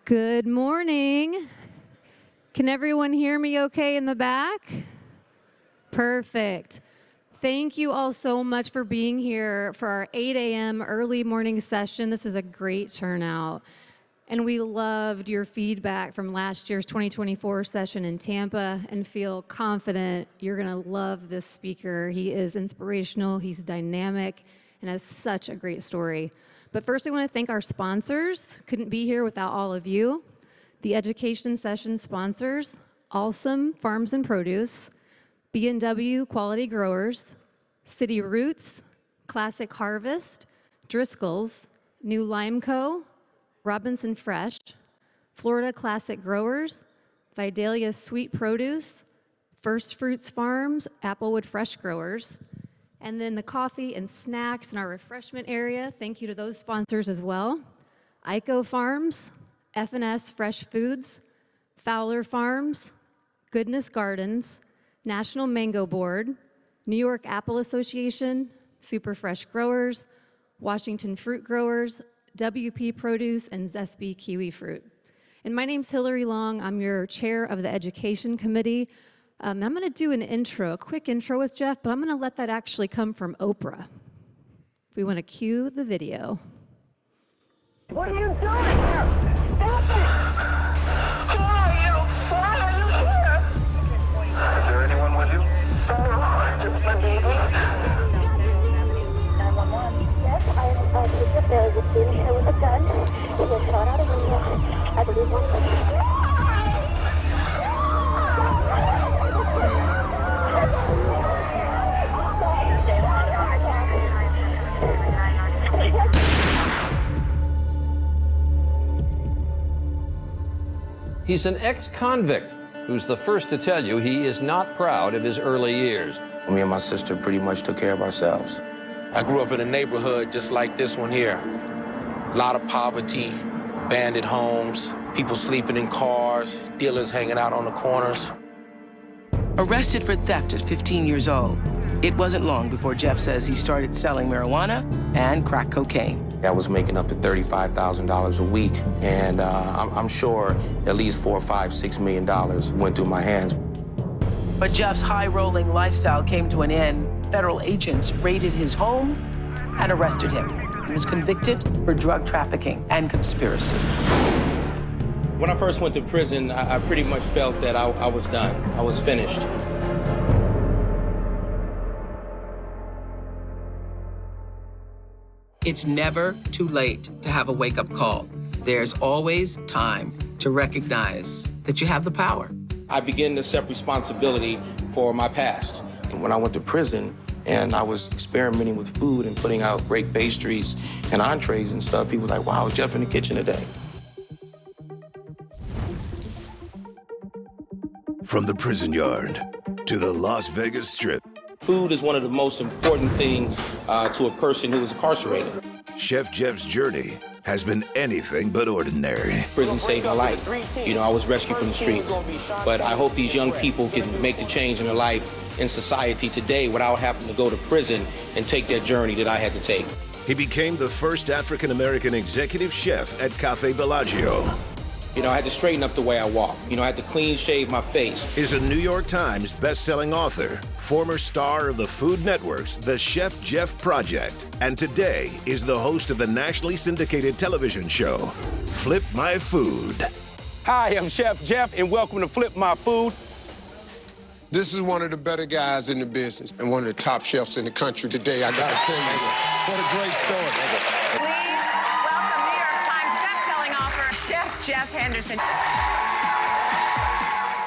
Good morning. Can everyone hear me okay in the back? Perfect. Thank you all so much for being here for our 8 a.m. early morning session. This is a great turnout. And we loved your feedback from last year's 2024 session in Tampa and feel confident you're going to love this speaker. He is inspirational, he's dynamic, and has such a great story. But first, I want to thank our sponsors. Couldn't be here without all of you. The education session sponsors, Awesome Farms and Produce, B&W Quality Growers, City Roots, Classic Harvest, Driscoll's, New Lime Co., Robinson Fresh, Florida Classic Growers, Vidalia Sweet Produce, First Fruits Farms, Applewood Fresh Growers, and then the coffee and snacks in our refreshment area. Thank you to those sponsors as well. Ico Farms, F&S Fresh Foods, Fowler Farms, Goodness Gardens, National Mango Board, New York Apple Association, Super Fresh Growers, Washington Fruit Growers, WP Produce, and Zesby Kiwi Fruit. And my name's Hillary Long. I'm your chair of the Education Committee. I'm going to do a quick intro with Jeff, but I'm going to let that actually come from Oprah. If we want to cue the video. What are you doing here? Stop it! Why are you here? Is there anyone with you? Just my baby. 911. Yes, I believe that there is a student here with a gun. He was shot out of window. I believe one person. He's an ex-convict who's the first to tell you he is not proud of his early years. Me and my sister pretty much took care of ourselves. I grew up in a neighborhood just like this one here. A lot of poverty, abandoned homes, people sleeping in cars, dealers hanging out on the corners. Arrested for theft at 15 years old, it wasn't long before Jeff says he started selling marijuana and crack cocaine. I was making up to $35,000 a week, and I'm sure at least $4, $5, $6 million went through my hands. But Jeff's high-rolling lifestyle came to an end. Federal agents raided his home and arrested him. He was convicted for drug trafficking and conspiracy. When I first went to prison, I pretty much felt that I was done. I was finished. It's never too late to have a wake-up call. There's always time to recognize that you have the power. I began to accept responsibility for my past. When I went to prison and I was experimenting with food and putting out great pastries and entrees and stuff, people were like, wow, Jeff in the kitchen today. From the prison yard to the Las Vegas Strip. Food is one of the most important things to a person who is incarcerated. Chef Jeff's journey has been anything but ordinary. Prison saved my life. You know, I was rescued from the streets. But I hope these young people can make the change in their life in society today without having to go to prison and take that journey that I had to take. He became the first African-American executive chef at Cafe Bellagio. You know, I had to straighten up the way I walk. You know, I had to clean shave my face. Is a New York Times best-selling author, former star of the Food Network's The Chef Jeff Project, and today is the host of the nationally syndicated television show, Flip My Food. Hi, I'm Chef Jeff, and welcome to Flip My Food. This is one of the better guys in the business and one of the top chefs in the country today. I gotta tell you, what a great story. Welcome New York Times best-selling author, Chef Jeff Henderson.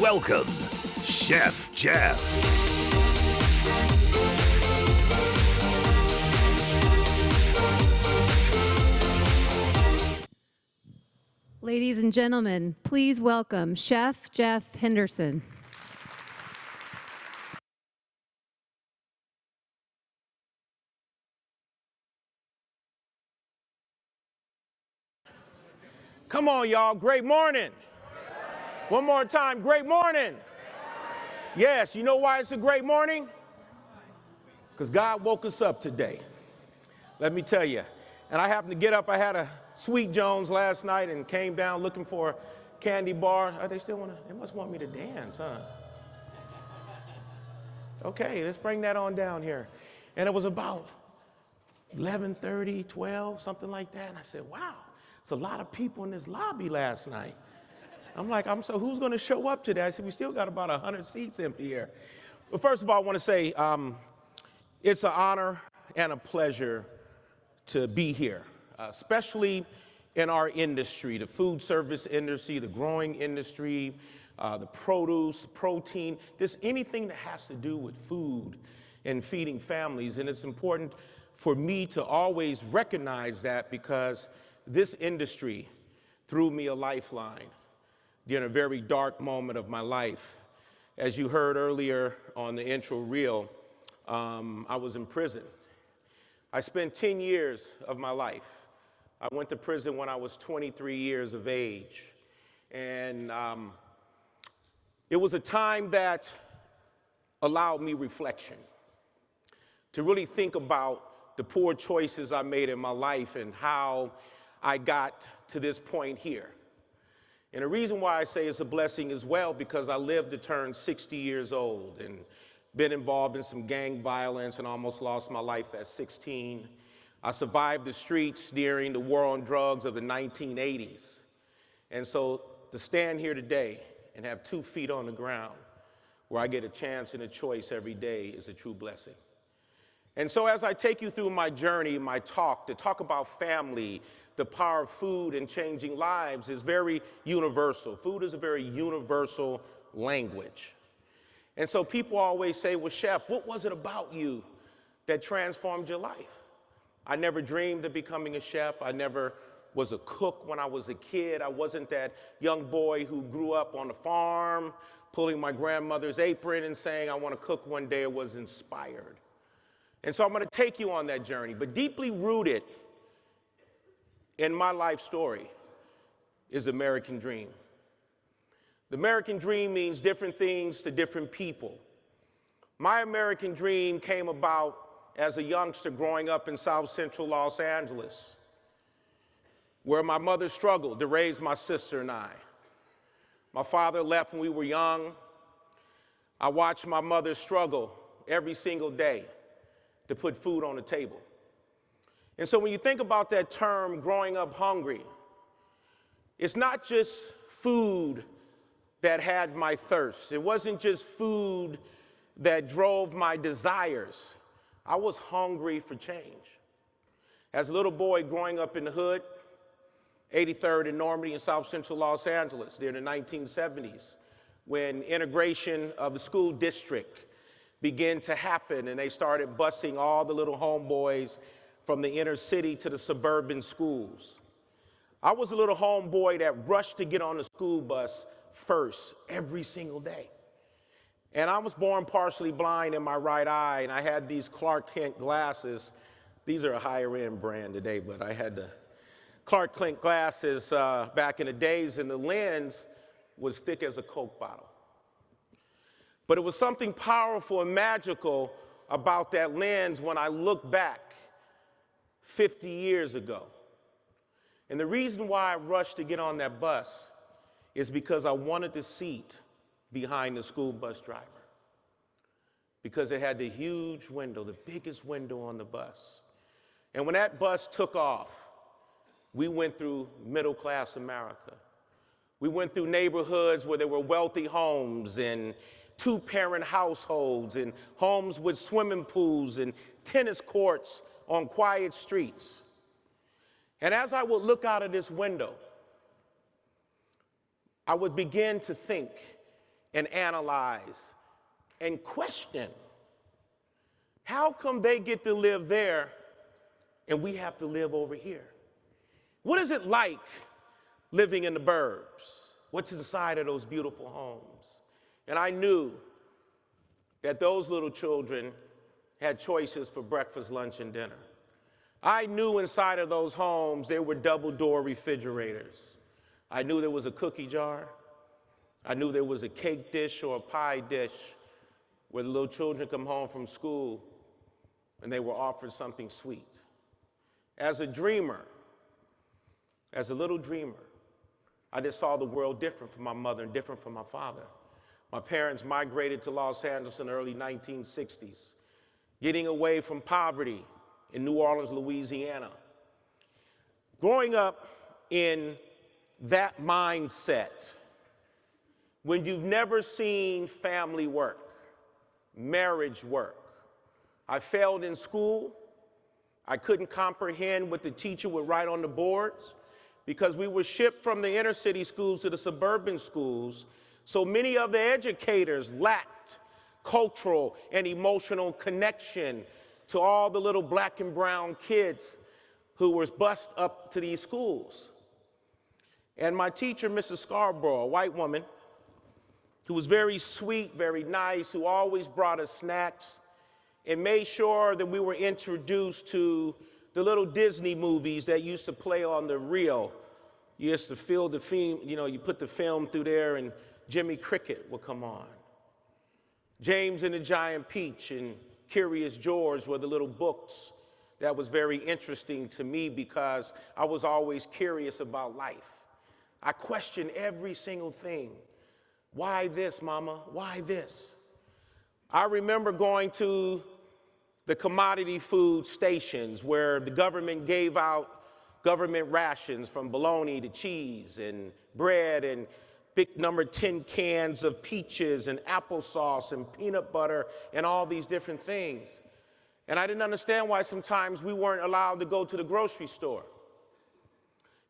Welcome, Chef Jeff. Ladies and gentlemen, please welcome Chef Jeff Henderson. Come on, y'all. Great morning. One more time. Great morning. Yes, you know why it's a great morning? Because God woke us up today. Let me tell you, And I happened to get up, I had a Sweet Jones last night and came down looking for a candy bar. They must want me to dance, huh? Okay, let's bring that on down here. And it was about 11:30, 12, something like that. And I said, wow, it's a lot of people in this lobby last night. I'm like, so who's gonna show up today? I said, we still got about 100 seats empty here. But first of all, I wanna say, it's an honor and a pleasure to be here, especially in our industry, the food service industry, the growing industry, the produce, protein, just anything that has to do with food and feeding families. And it's important for me to always recognize that, because this industry threw me a lifeline during a very dark moment of my life. As you heard earlier on the intro reel, I was in prison. I spent 10 years of my life. I went to prison when I was 23 years of age. And it was a time that allowed me reflection, to really think about the poor choices I made in my life and how I got to this point here. And the reason why I say it's a blessing as well, because I lived to turn 60 years old and been involved in some gang violence and almost lost my life at 16. I survived the streets during the war on drugs of the 1980s. And so to stand here today and have 2 feet on the ground where I get a chance and a choice every day is a true blessing. And so as I take you through my journey, my talk, to talk about family, the power of food and changing lives is very universal. Food is a very universal language. And so people always say, well, Chef, what was it about you that transformed your life? I never dreamed of becoming a chef. I never was a cook when I was a kid. I wasn't that young boy who grew up on the farm, pulling my grandmother's apron and saying, I want to cook one day. I was inspired. And so I'm going to take you on that journey, but deeply rooted in my life story is the American dream. The American dream means different things to different people. My American dream came about as a youngster growing up in South Central Los Angeles, where my mother struggled to raise my sister and I. My father left when we were young. I watched my mother struggle every single day to put food on the table. And so when you think about that term, growing up hungry, it's not just food that had my thirst. It wasn't just food that drove my desires. I was hungry for change. As a little boy growing up in the hood, 83rd and Normandy in South Central Los Angeles during the 1970s, when integration of the school district began to happen and they started busing all the little homeboys from the inner city to the suburban schools. I was a little homeboy that rushed to get on the school bus first every single day. And I was born partially blind in my right eye, and I had these Clark Kent glasses. These are a higher end brand today, but I had the Clark Kent glasses back in the days, and the lens was thick as a Coke bottle. But it was something powerful and magical about that lens when I look back 50 years ago. And the reason why I rushed to get on that bus is because I wanted the seat behind the school bus driver, because it had the huge window, the biggest window on the bus. And when that bus took off, we went through middle-class America. We went through neighborhoods where there were wealthy homes and 2-parent households and homes with swimming pools and tennis courts on quiet streets. And as I would look out of this window, I would begin to think and analyze and question, how come they get to live there and we have to live over here? What is it like living in the burbs? What's inside of those beautiful homes? And I knew that those little children had choices for breakfast, lunch, and dinner. I knew inside of those homes there were double-door refrigerators. I knew there was a cookie jar. I knew there was a cake dish or a pie dish where the little children come home from school and they were offered something sweet. As a dreamer, as a little dreamer, I just saw the world different from my mother and different from my father. My parents migrated to Los Angeles in the early 1960s, getting away from poverty in New Orleans, Louisiana. Growing up in that mindset, when you've never seen family work, marriage work. I failed in school. I couldn't comprehend what the teacher would write on the boards because we were shipped from the inner city schools to the suburban schools. So many of the educators lacked cultural and emotional connection to all the little black and brown kids who were bused up to these schools. And my teacher, Mrs. Scarborough, a white woman, who was very sweet, very nice, who always brought us snacks and made sure that we were introduced to the little Disney movies that used to play on the reel. You used to feel the film, you put the film through there and Jimmy Cricket would come on. James and the Giant Peach and Curious George were the little books that was very interesting to me because I was always curious about life. I questioned every single thing. Why this, Mama? Why this? I remember going to the commodity food stations where the government gave out government rations from bologna to cheese and bread and big number 10 cans of peaches and applesauce and peanut butter and all these different things. And I didn't understand why sometimes we weren't allowed to go to the grocery store.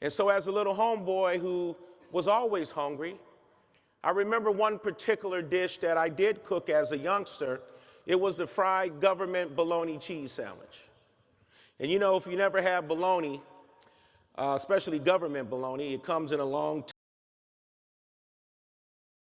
And so as a little homeboy who was always hungry, I remember one particular dish that I did cook as a youngster. It was the fried government bologna cheese sandwich. And if you never had bologna, especially government bologna, it comes in a long